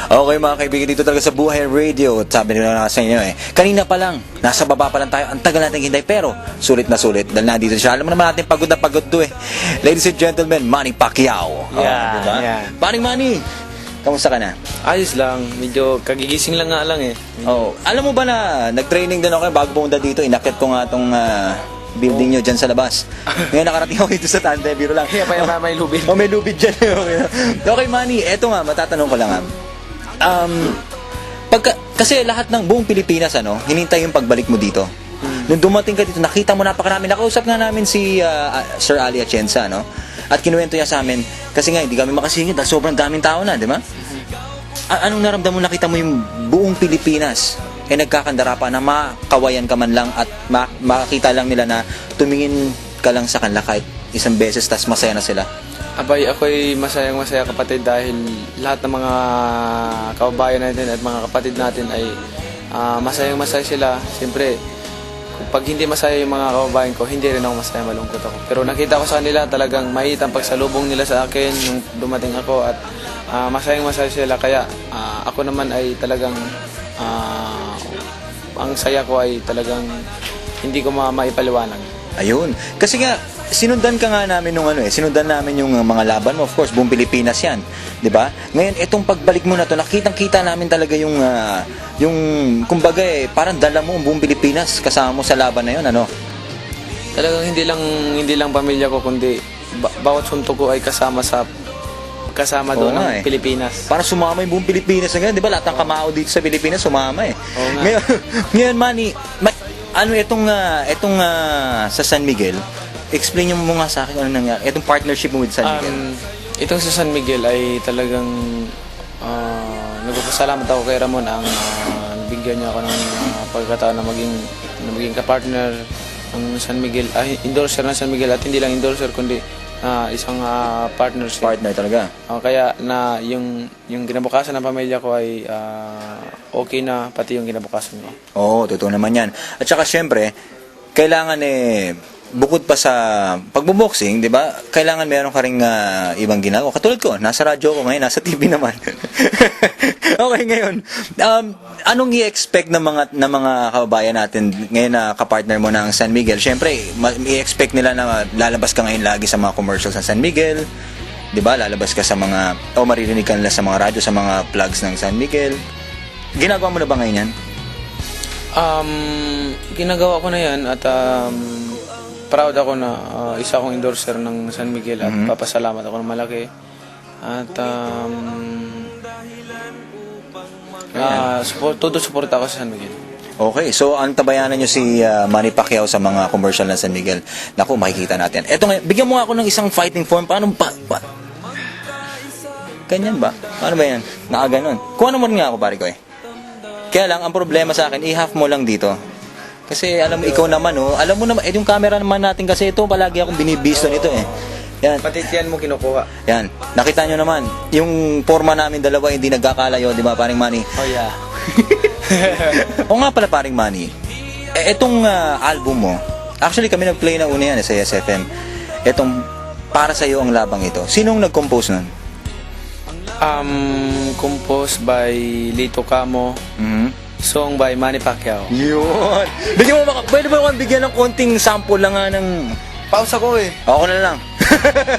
Okay mga kaibigan, dito talaga sa Buhay Radio. Sabi nila na sa inyo kanina pa lang, nasa baba pa lang tayo. Ang tagal natin hintay, pero sulit na sulit. Dahil nandito siya. Alam mo naman natin, pagod na pagod to Ladies and gentlemen, Manny Pacquiao. Yeah, diba? yeah. Paring Manny, kamusta ka na? Ayos lang, medyo kagigising lang nga lang Alam mo ba na nag-training din ako bago pumunta dito. Inakit ko nga itong building nyo dyan sa labas. Ngayon nakarating ako dito sa Tante, biro lang. Kaya pa may lubid. May lubid dyan. Okay Manny, eto nga, matatanong ko lang kasi lahat ng buong Pilipinas hinintay yung pagbalik mo dito. Nung dumating ka dito, nakita mo napakarami. Nakausap nga namin si Sir Ali Atienza, at kinuwento niya sa amin, kasi nga hindi kami makasingit dahil sobrang daming tao na, di ba? Anong naramdaman mo, nakita mo yung buong Pilipinas nagkakandara pa na makawayan ka man lang at makakita lang nila na tumingin ka lang sa kanila kahit isang beses, tas masaya na sila? Abay, ako'y masayang-masaya kapatid dahil lahat ng mga kababayan natin at mga kapatid natin ay masayang-masaya sila. Siyempre, pag hindi masaya yung mga kababayan ko, hindi rin ako masaya, malungkot ako. Pero nakita ko sa kanila talagang mait ang pagsalubong nila sa akin nung dumating ako at masayang-masaya sila. Kaya ako naman ay talagang ang saya ko ay talagang hindi ko maipaliwanag. Ayun. Kasi nga, sinundan ka nga namin nung sinundan namin yung mga laban mo. Of course, buong Pilipinas yan. 'Di ba? Ngayon, itong pagbalik mo na to, nakitang-kita namin talaga yung kumbaga parang dala mo ang buong Pilipinas kasama mo sa laban na yun, Talagang hindi lang pamilya ko, kundi bawat suntok ko ay kasama doon ng Pilipinas. Para sumama yung buong Pilipinas na ganyan. Di ba lahat ng kamao dito sa Pilipinas sumama Oo nga. Ngayon Manny, itong sa San Miguel, explain mo nga sa akin ano nangyari. Itong partnership mo with San Miguel. Itong sa San Miguel ay talagang nagpapasalamat ako kay Ramon ang bigyan niya ako ng pagkakataon na maging kapartner ng San Miguel, endorser ng San Miguel, at hindi lang endorser kundi isang partnership. Partner talaga. Kaya na yung kinabukasan ng pamilya ko ay okay na, pati yung kinabukasan ko. Oo, totoo naman yan. At saka syempre, kailangan bukod pa sa pagbo-boxing, 'di ba? Kailangan meron ka ring ibang ginagawa. Katulad ko, nasa radyo ko ngayon, nasa TV naman. Okay, ngayon, anong i-expect ng mga kababayan natin ngayon na kapartner mo ng San Miguel? Syempre, i-expect nila na lalabas ka ngayon lagi sa mga commercials ng San Miguel, 'di ba? Lalabas ka sa mga maririnig ka nila sa mga radyo, sa mga plugs ng San Miguel. Ginagawa mo na ba ngayon 'yan? Ginagawa ko na 'yan at proud ako na isa akong endorser ng San Miguel at papasalamat ako ng malaki. At todo support ako sa San Miguel. Okay, so ang tabayanan nyo si Manny Pacquiao sa mga commercial ng San Miguel. Naku, makikita natin. Eto nga, bigyan mo nga ako ng isang fighting form. Paano ba? Ganyan ba? Paano ba yan? Nakaganon. Kuha naman nga ako, pare ko Kaya lang, ang problema sa akin, i-half mo lang dito. Kasi alam mo, ikaw naman, alam mo naman, yung camera naman natin kasi ito, palagi akong binibisto nito Yan. Pati yan mo kinukuha. Yan. Nakita nyo naman, yung forma namin dalawa hindi nagkakalayo, di ba, paring Manny? Oh yeah. O nga pala, paring Manny, etong album mo, actually kami nag-play na una yan sa SFM. Etong Para Sa'yo Ang Labang Ito. Sinong nag-compose nun? Composed by Lito Camo. Song by Manny Pacquiao. Yun. Pwede ba akong bigyan ng konting sample lang ng... Pause ako Ako na lang.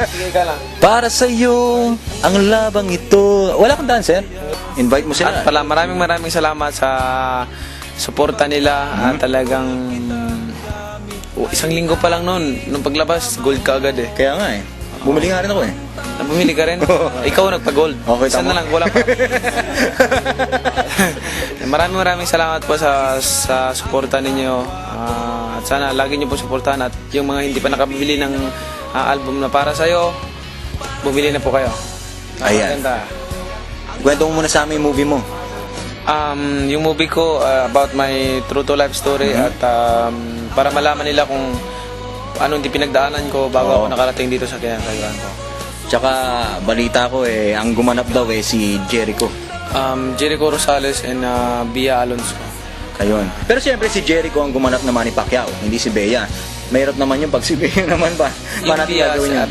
Sige ka lang. Para sa'yo ang labang ito. Wala kang dancer? Invite mo sila. At pala, maraming salamat sa suporta nila. Talagang isang linggo pa lang noon, nung paglabas, gold ka agad Kaya nga Bumili nga rin ako Bumili ka rin? Ikaw nagpa-gold. Okay, isa na lang, wala pa. Maraming salamat po sa suporta ninyo. At sana lagi niyo po suportahan, at yung mga hindi pa nakabili ng album na Para Sa'yo, bumili na po kayo. Ayan. Kwento mo muna sa amin yung movie mo. Yung movie ko about my true to life story, at para malaman nila kung anong di pinagdaanan ko bago ako nakarating dito sa kinakayuhan ko. Tsaka balita ko ang gumanap daw si Jericho. Jericho Rosales and Bia Alonso. Ayun. Pero siyempre si Jericho ang gumanap na Manny Pacquiao, hindi si Bea. Mahirap naman yung pagsibihin naman ba? Paano natin gagawin yun?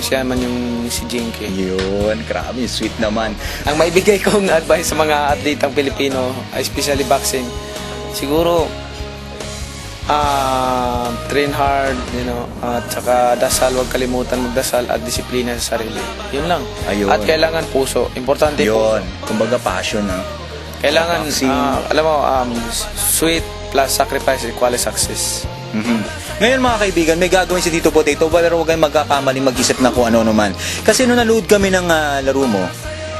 Siya naman yung si Jinky. Yun, grabe, sweet naman. Ang maibigay kong advice sa mga atletang Pilipino, especially boxing, siguro train hard, at saka dasal, huwag kalimutan magdasal at disiplina sa sarili. Yun lang. Ayun. At kailangan puso. Importante puso. Yun, kumbaga passion, Kailangan, Boxing. alam mo, sweet plus sacrifice equals success. Mhm. Ngayon mga kaibigan, may gagawin si Tito Potato, pero huwag kayong magkakamali mag-isip na kung ano naman. Kasi nung nanood kami ng laro mo,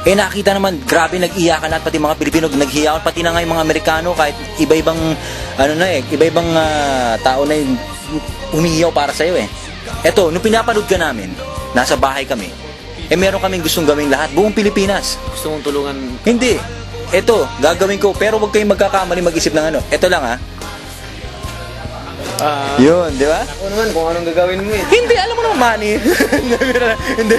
nakita naman, grabe, nag-iyakan lahat, pati mga Pilipino, nag-iyakan, pati na nga yung mga Amerikano, kahit iba-ibang, iba-ibang tao na yung umihiyaw para sa'yo Eto, nung pinapanood ka namin, nasa bahay kami, meron kaming gustong gawing lahat, buong Pilipinas. Gusto mong tulungan? Hindi. Eto, gagawin ko, pero huwag kayong magkakamali mag-isip ng ano. Eto lang Yun, di ba? Ako naman kung anong gagawin mo Hindi, alam mo naman, Manny. Hindi.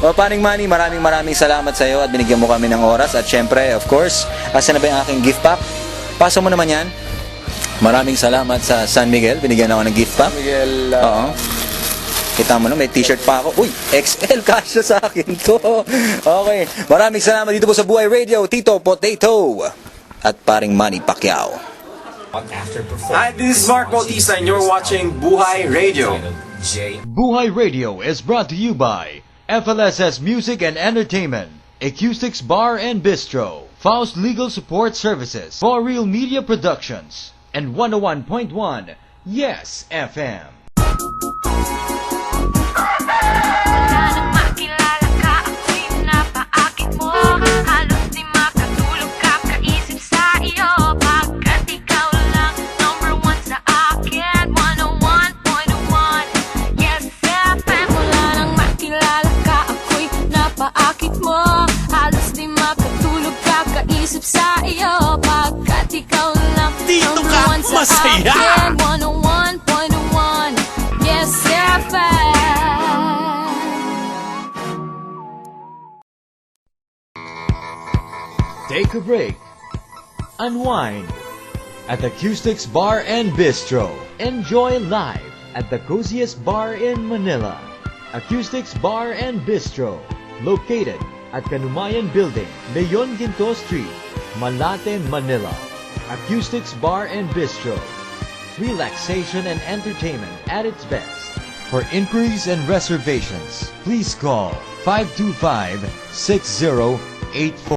Paring Manny, maraming salamat sa iyo at binigyan mo kami ng oras. At syempre, of course, asan na ba yung aking gift pack? Pasa mo naman yan. Maraming salamat sa San Miguel. Binigyan ako ng gift pack. Miguel, Oo. Kita mo na, may t-shirt pa ako. Uy, XL, kasya sa akin to. Okay. Maraming salamat dito po sa Buhay Radio, Tito Potato. At paring Manny Pacquiao. Hi, this is Mark Bautista and you're watching Buhay Radio. Buhay Radio is brought to you by FLSS Music and Entertainment, Acoustics Bar and Bistro, Faust Legal Support Services, For Real Media Productions, and 101.1 Yes FM. Sa iyo, pagkat ikaw lang Dito ka masaya! 101.1 Yes, FM. Take a break. Unwind at Acoustics Bar and Bistro. Enjoy live at the coziest bar in Manila. Acoustics Bar and Bistro, located at Kanumayan Building, Leon Ginto Street, Malate, Manila. Acoustics Bar and Bistro. Relaxation and entertainment at its best. For inquiries and reservations, please call 525-6084.